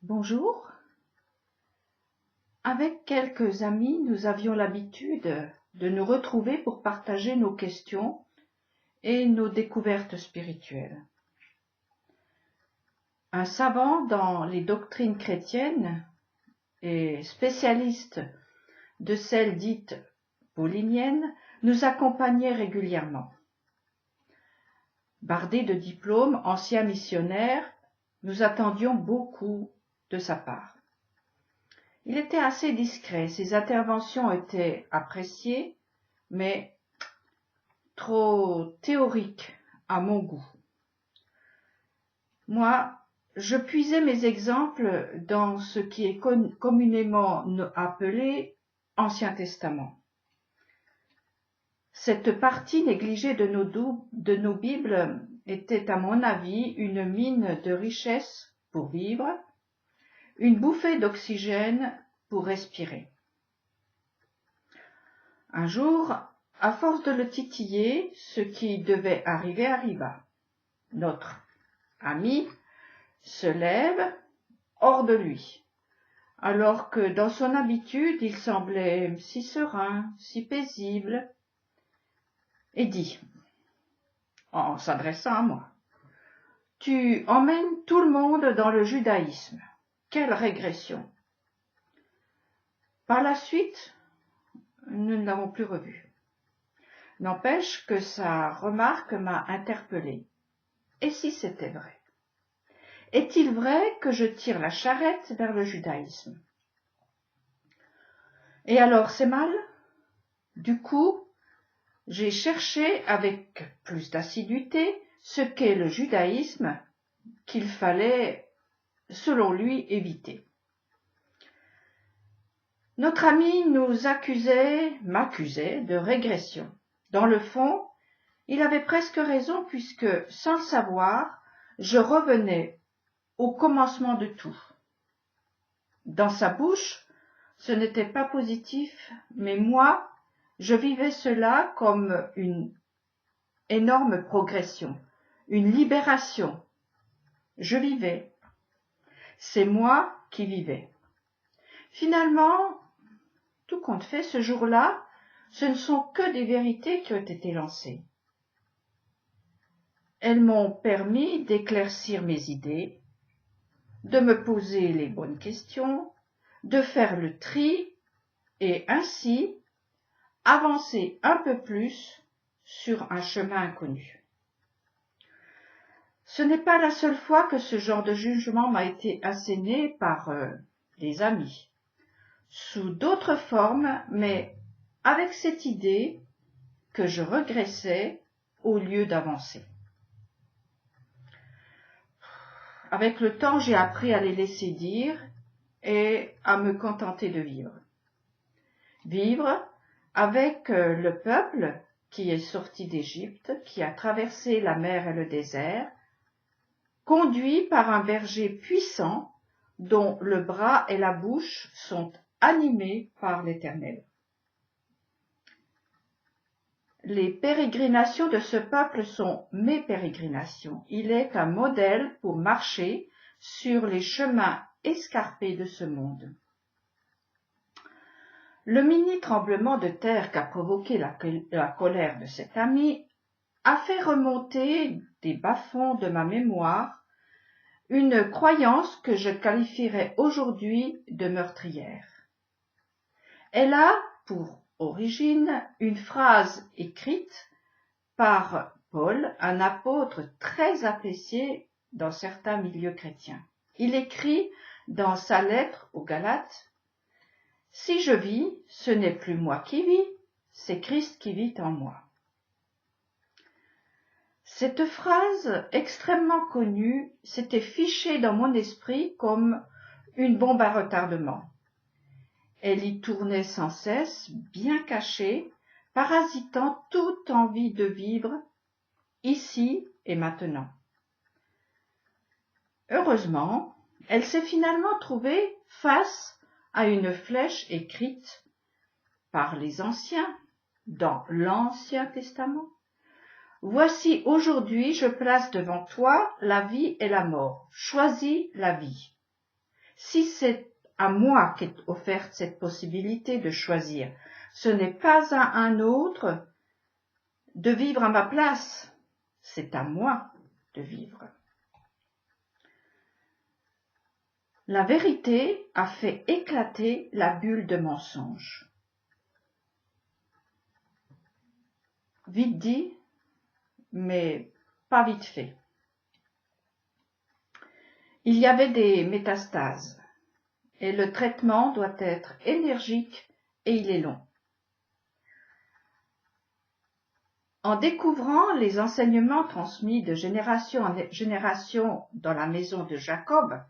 Bonjour. Avec quelques amis, nous avions l'habitude de nous retrouver pour partager nos questions et nos découvertes spirituelles. Un savant dans les doctrines chrétiennes et spécialiste de celles dites pauliniennes nous accompagnait régulièrement. Bardé de diplômes, ancien missionnaire, nous attendions beaucoup de sa part. Il était assez discret, ses interventions étaient appréciées, mais trop théoriques à mon goût. Moi, je puisais mes exemples dans ce qui est communément appelé Ancien Testament. Cette partie négligée de nos Bibles était, à mon avis, une mine de richesse pour vivre, une bouffée d'oxygène pour respirer. Un jour, à force de le titiller, ce qui devait arriver arriva. Notre ami se lève hors de lui, alors que dans son habitude, il semblait si serein, si paisible, et dit, en s'adressant à moi, « Tu emmènes tout le monde dans le judaïsme. Quelle régression !» Par la suite, nous ne l'avons plus revu. N'empêche que sa remarque m'a interpellée. Et si c'était vrai? Est-il vrai que je tire la charrette vers le judaïsme? Et alors, c'est mal? Du coup, j'ai cherché avec plus d'assiduité ce qu'est le judaïsme qu'il fallait, selon lui, éviter. Notre ami m'accusait de régression. Dans le fond, il avait presque raison puisque, sans le savoir, je revenais au commencement de tout. Dans sa bouche, ce n'était pas positif, mais moi, je vivais cela comme une énorme progression, une libération. Je vivais. C'est moi qui vivais. Finalement, tout compte fait, ce jour-là, ce ne sont que des vérités qui ont été lancées. Elles m'ont permis d'éclaircir mes idées, de me poser les bonnes questions, de faire le tri et ainsi avancer un peu plus sur un chemin inconnu. Ce n'est pas la seule fois que ce genre de jugement m'a été asséné par des amis, sous d'autres formes, mais avec cette idée que je régressais au lieu d'avancer. Avec le temps, j'ai appris à les laisser dire et à me contenter de vivre. Vivre avec le peuple qui est sorti d'Égypte, qui a traversé la mer et le désert, conduit par un berger puissant dont le bras et la bouche sont animés par l'Éternel. Les pérégrinations de ce peuple sont mes pérégrinations. Il est un modèle pour marcher sur les chemins escarpés de ce monde. Le mini-tremblement de terre qu'a provoqué la colère de cet ami a fait remonter des bas-fonds de ma mémoire une croyance que je qualifierais aujourd'hui de meurtrière. Elle a pour origine une phrase écrite par Paul, un apôtre très apprécié dans certains milieux chrétiens. Il écrit dans sa lettre aux Galates, « Si je vis, ce n'est plus moi qui vis, c'est Christ qui vit en moi. » Cette phrase extrêmement connue s'était fichée dans mon esprit comme une bombe à retardement. Elle y tournait sans cesse, bien cachée, parasitant toute envie de vivre, ici et maintenant. Heureusement, elle s'est finalement trouvée face à une flèche écrite par les anciens dans l'Ancien Testament. « Voici aujourd'hui, je place devant toi la vie et la mort. Choisis la vie. Si c'est à moi qu'est offerte cette possibilité de choisir, ce n'est pas à un autre de vivre à ma place, c'est à moi de vivre. La vérité a fait éclater la bulle de mensonge. Vite dit, mais pas vite fait. Il y avait des métastases et le traitement doit être énergique et il est long. En découvrant les enseignements transmis de génération en génération dans la maison de Jacob,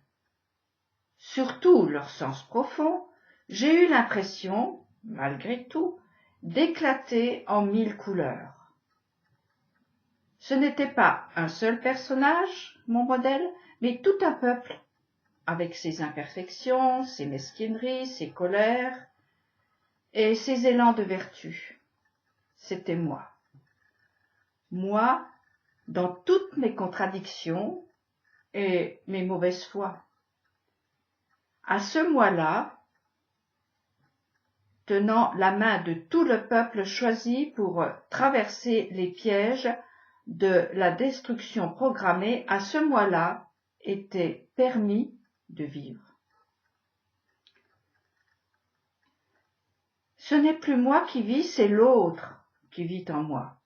surtout leur sens profond, j'ai eu l'impression, malgré tout, d'éclater en 1000 couleurs. Ce n'était pas un seul personnage, mon modèle, mais tout un peuple, avec ses imperfections, ses mesquineries, ses colères et ses élans de vertu. C'était moi. Moi, dans toutes mes contradictions et mes mauvaises foi. À ce moi-là, tenant la main de tout le peuple choisi pour traverser les pièges de la destruction programmée, à ce moi-là était permis de vivre. Ce n'est plus moi qui vis, c'est l'autre qui vit en moi.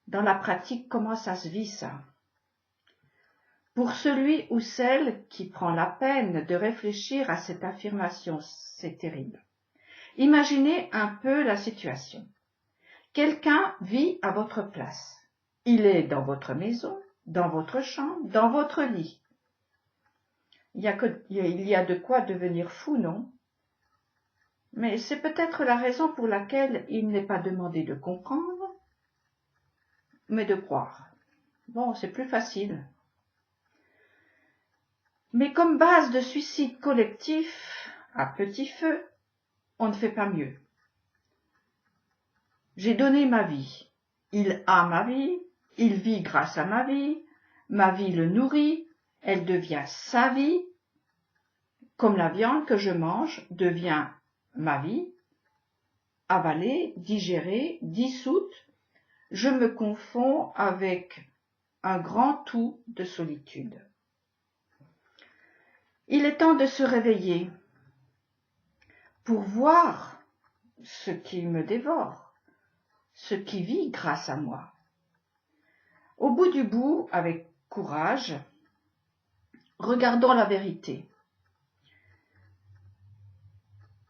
Dans la pratique, comment ça se vit ça? Pour celui ou celle qui prend la peine de réfléchir à cette affirmation, c'est terrible. Imaginez un peu la situation. Quelqu'un vit à votre place. Il est dans votre maison, dans votre chambre, dans votre lit. Il y a de quoi devenir fou, non? Mais c'est peut-être la raison pour laquelle il n'est pas demandé de comprendre, mais de croire. Bon, c'est plus facile. Mais comme base de suicide collectif, à petit feu, on ne fait pas mieux. J'ai donné ma vie. Il a ma vie, il vit grâce à ma vie le nourrit, elle devient sa vie, comme la viande que je mange devient ma vie, avalée, digérée, dissoute, je me confonds avec un grand tout de solitude. Il est temps de se réveiller pour voir ce qui me dévore, ce qui vit grâce à moi. Au bout du bout, avec courage, regardons la vérité.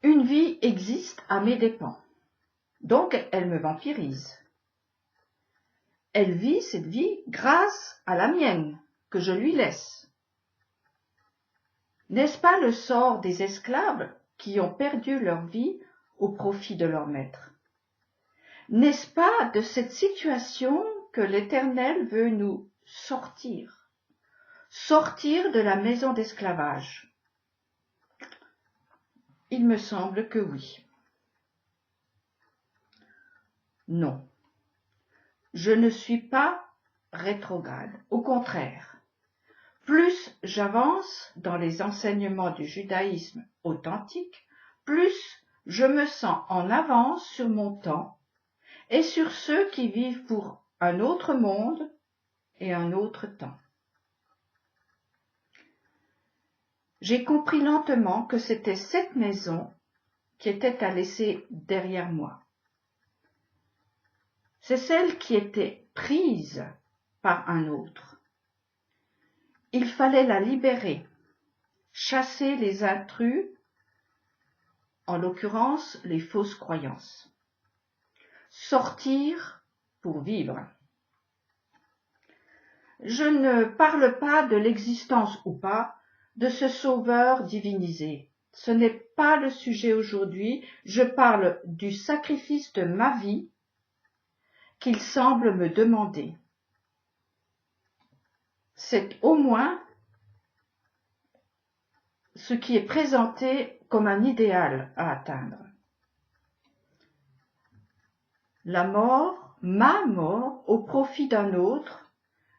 Une vie existe à mes dépens, donc elle me vampirise. Elle vit cette vie grâce à la mienne, que je lui laisse. N'est-ce pas le sort des esclaves qui ont perdu leur vie au profit de leur maître? N'est-ce pas de cette situation que l'Éternel veut nous sortir de la maison d'esclavage? Il me semble que oui. Non, je ne suis pas rétrograde, au contraire. Plus j'avance dans les enseignements du judaïsme authentique, plus je me sens en avance sur mon temps et sur ceux qui vivent pour un autre monde et un autre temps. J'ai compris lentement que c'était cette maison qui était à laisser derrière moi. C'est celle qui était prise par un autre. Il fallait la libérer, chasser les intrus, en l'occurrence les fausses croyances. Sortir pour vivre. Je ne parle pas de l'existence ou pas de ce sauveur divinisé. Ce n'est pas le sujet aujourd'hui, je parle du sacrifice de ma vie qu'il semble me demander. C'est au moins ce qui est présenté comme un idéal à atteindre. La mort, ma mort, au profit d'un autre,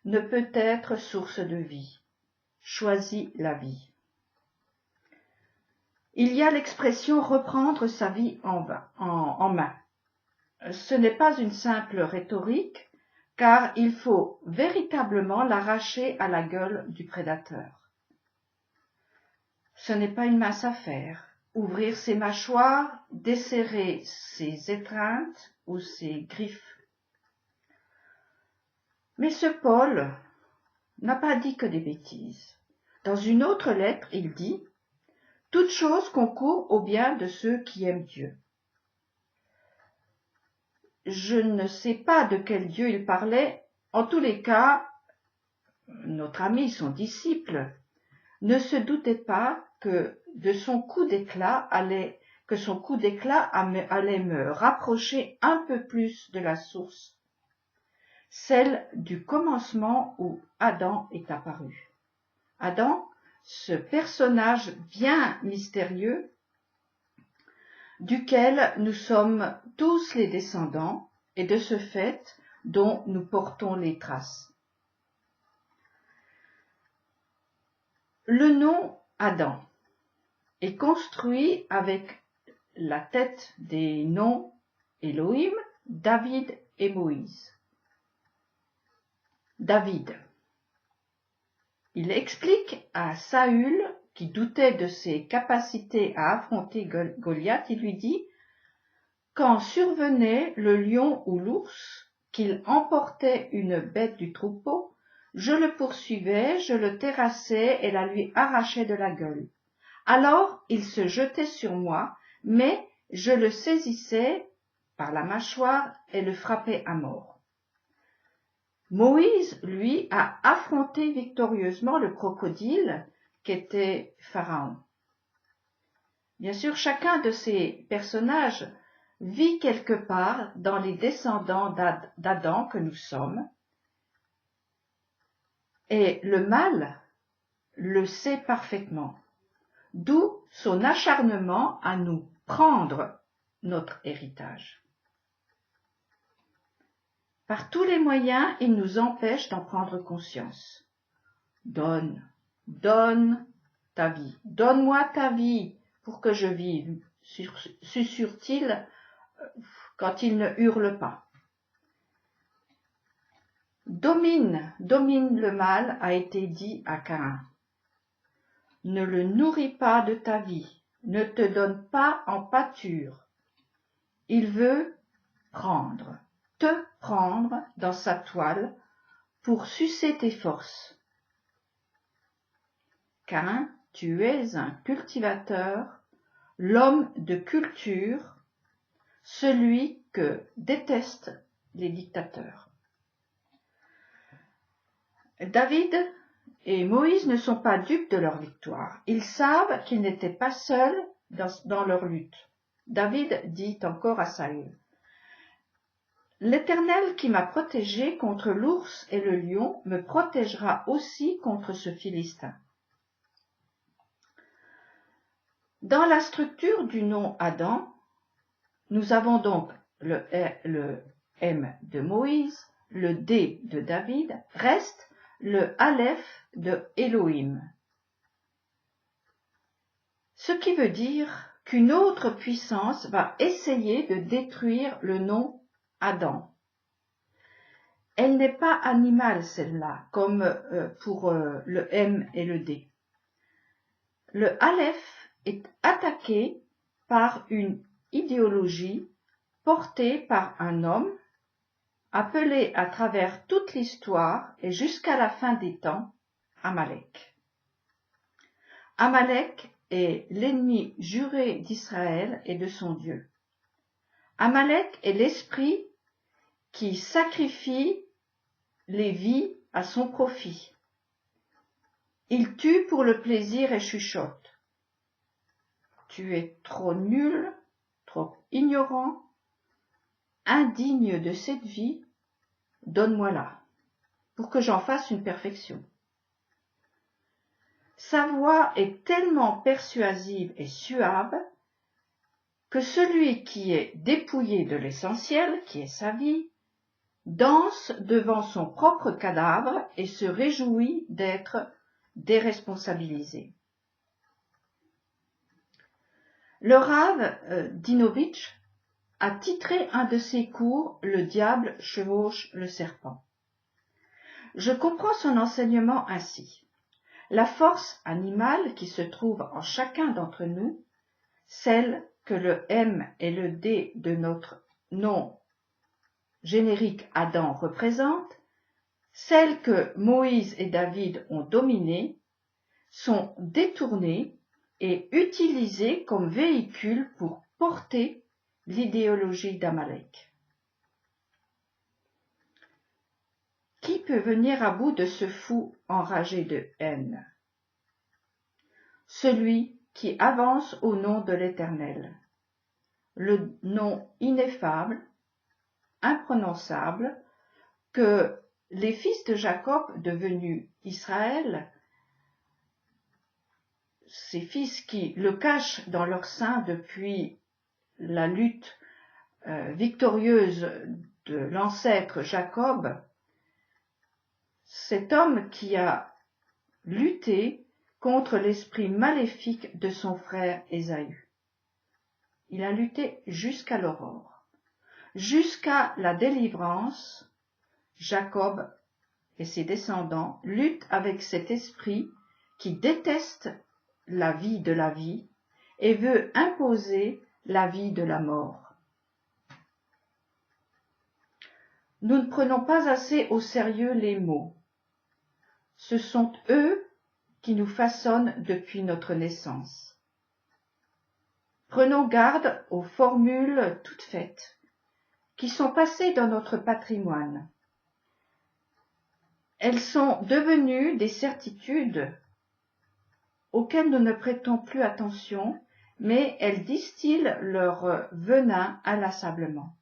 ne peut être source de vie. Choisis la vie. Il y a l'expression reprendre sa vie en main. Ce n'est pas une simple rhétorique, car il faut véritablement l'arracher à la gueule du prédateur. Ce n'est pas une mince affaire. Ouvrir ses mâchoires, desserrer ses étreintes ou ses griffes. Mais ce Paul n'a pas dit que des bêtises. Dans une autre lettre, il dit « Toute chose concourt au bien de ceux qui aiment Dieu ». Je ne sais pas de quel Dieu il parlait. En tous les cas, notre ami, son disciple, ne se doutait pas que son coup d'éclat allait me rapprocher un peu plus de la source, celle du commencement où Adam est apparu. Adam, ce personnage bien mystérieux, duquel nous sommes tous les descendants et de ce fait dont nous portons les traces. Le nom Adam est construit avec la tête des noms Elohim, David et Moïse. David. Il explique à Saül, qui doutait de ses capacités à affronter Goliath, il lui dit « Quand survenait le lion ou l'ours, qu'il emportait une bête du troupeau, je le poursuivais, je le terrassais et la lui arrachais de la gueule. Alors il se jetait sur moi, mais je le saisissais par la mâchoire et le frappais à mort. » Moïse, lui, a affronté victorieusement le crocodile qu'était Pharaon. Bien sûr, chacun de ces personnages vit quelque part dans les descendants d'Adam que nous sommes, et le mal le sait parfaitement, d'où son acharnement à nous prendre notre héritage. Par tous les moyens, il nous empêche d'en prendre conscience. Donne ta vie. Donne-moi ta vie pour que je vive, susurre-t-il quand il ne hurle pas. Domine le mal, a été dit à Caïn. Ne le nourris pas de ta vie, ne te donne pas en pâture. Il veut te prendre dans sa toile pour sucer tes forces. Caïn, tu es un cultivateur, l'homme de culture, celui que détestent les dictateurs. David et Moïse ne sont pas dupes de leur victoire. Ils savent qu'ils n'étaient pas seuls dans leur lutte. David dit encore à Saül, « L'Éternel qui m'a protégé contre l'ours et le lion me protégera aussi contre ce Philistin. » Dans la structure du nom Adam, nous avons donc le M de Moïse, le D de David, reste le Aleph de Elohim. Ce qui veut dire qu'une autre puissance va essayer de détruire le nom Adam. Elle n'est pas animale celle-là, comme pour le M et le D. Le Aleph est attaqué par une idéologie portée par un homme appelé à travers toute l'histoire et jusqu'à la fin des temps, Amalek. Amalek est l'ennemi juré d'Israël et de son Dieu. Amalek est l'esprit qui sacrifie les vies à son profit. Il tue pour le plaisir et chuchote. Tu es trop nul, trop ignorant, indigne de cette vie, donne-moi-la, pour que j'en fasse une perfection. Sa voix est tellement persuasive et suave que celui qui est dépouillé de l'essentiel, qui est sa vie, danse devant son propre cadavre et se réjouit d'être déresponsabilisé. Le Rav Dinovitch a titré un de ses cours « Le diable chevauche le serpent ». Je comprends son enseignement ainsi. La force animale qui se trouve en chacun d'entre nous, celle que le M et le D de notre nom générique Adam représentent, celle que Moïse et David ont dominée, sont détournées et utilisées comme véhicule pour porter l'idéologie d'Amalek. Qui peut venir à bout de ce fou enragé de haine? Celui qui avance au nom de l'Éternel, le nom ineffable, imprononçable, que les fils de Jacob devenus Israël, ces fils qui le cachent dans leur sein depuis la lutte victorieuse de l'ancêtre Jacob, cet homme qui a lutté contre l'esprit maléfique de son frère Ésaü. Il a lutté jusqu'à l'aurore, jusqu'à la délivrance. Jacob et ses descendants luttent avec cet esprit qui déteste la vie de la vie et veut imposer la vie de la mort. Nous ne prenons pas assez au sérieux les mots. Ce sont eux qui nous façonnent depuis notre naissance. Prenons garde aux formules toutes faites qui sont passées dans notre patrimoine. Elles sont devenues des certitudes auxquelles nous ne prêtons plus attention, mais elles distillent leur venin inlassablement,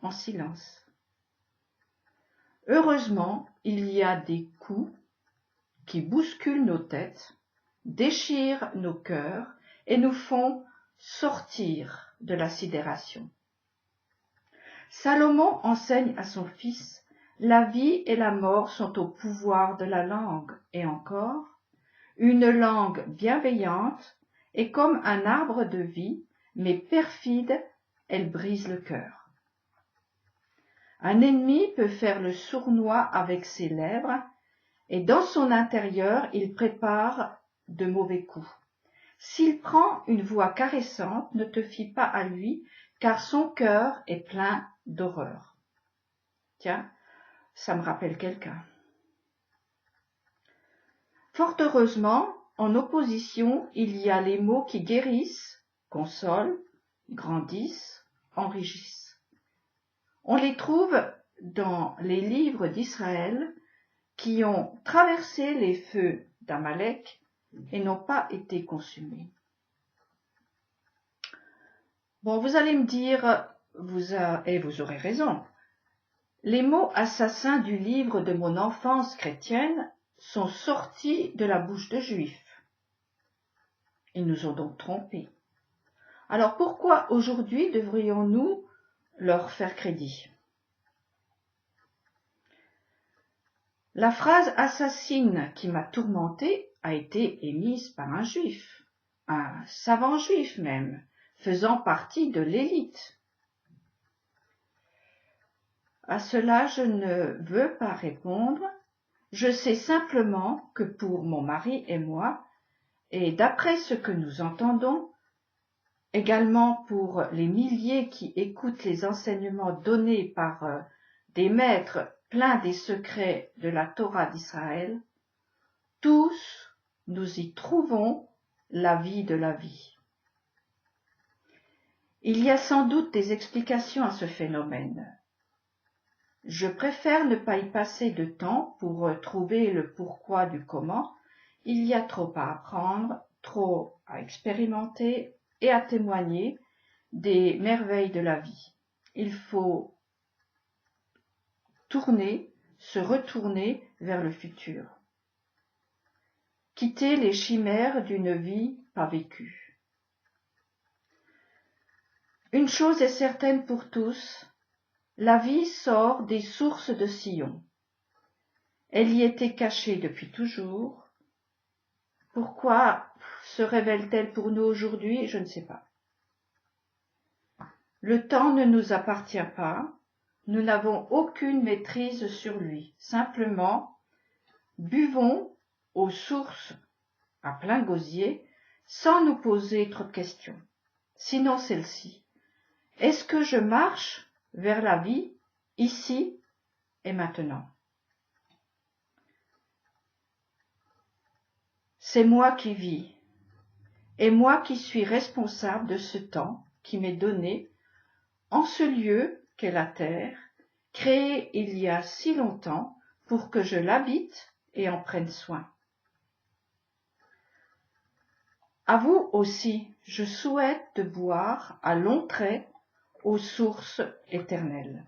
en silence. Heureusement, il y a des coups qui bousculent nos têtes, déchirent nos cœurs et nous font sortir de la sidération. Salomon enseigne à son fils: la vie et la mort sont au pouvoir de la langue, et encore, une langue bienveillante est comme un arbre de vie, mais perfide, elle brise le cœur. Un ennemi peut faire le sournois avec ses lèvres, et dans son intérieur, il prépare de mauvais coups. S'il prend une voix caressante, ne te fie pas à lui, car son cœur est plein d'horreur. Tiens, ça me rappelle quelqu'un. Fort heureusement, en opposition, il y a les mots qui guérissent, consolent, grandissent, enrichissent. On les trouve dans les livres d'Israël qui ont traversé les feux d'Amalek et n'ont pas été consumés. Bon, vous allez me dire, et vous aurez raison, les mots assassins du livre de mon enfance chrétienne sont sortis de la bouche de Juifs. Ils nous ont donc trompés. Alors pourquoi aujourd'hui devrions-nous leur faire crédit? La phrase assassine qui m'a tourmentée a été émise par un juif, un savant juif même, faisant partie de l'élite. À cela, je ne veux pas répondre. Je sais simplement que pour mon mari et moi, et d'après ce que nous entendons, également pour les milliers qui écoutent les enseignements donnés par des maîtres pleins des secrets de la Torah d'Israël, tous nous y trouvons la vie de la vie. Il y a sans doute des explications à ce phénomène. Je préfère ne pas y passer de temps pour trouver le pourquoi du comment. Il y a trop à apprendre, trop à expérimenter et à témoigner des merveilles de la vie. Il faut se retourner vers le futur. Quitter les chimères d'une vie pas vécue. Une chose est certaine pour tous, la vie sort des sources de Sion. Elle y était cachée depuis toujours. Pourquoi se révèle-t-elle pour nous aujourd'hui? Je ne sais pas. Le temps ne nous appartient pas, nous n'avons aucune maîtrise sur lui. Simplement, buvons aux sources à plein gosier sans nous poser trop de questions. Sinon celle-ci. Est-ce que je marche vers la vie, ici et maintenant? C'est moi qui vis, et moi qui suis responsable de ce temps qui m'est donné en ce lieu qu'est la terre, créée il y a si longtemps pour que je l'habite et en prenne soin. À vous aussi, je souhaite de boire à longs traits aux sources éternelles.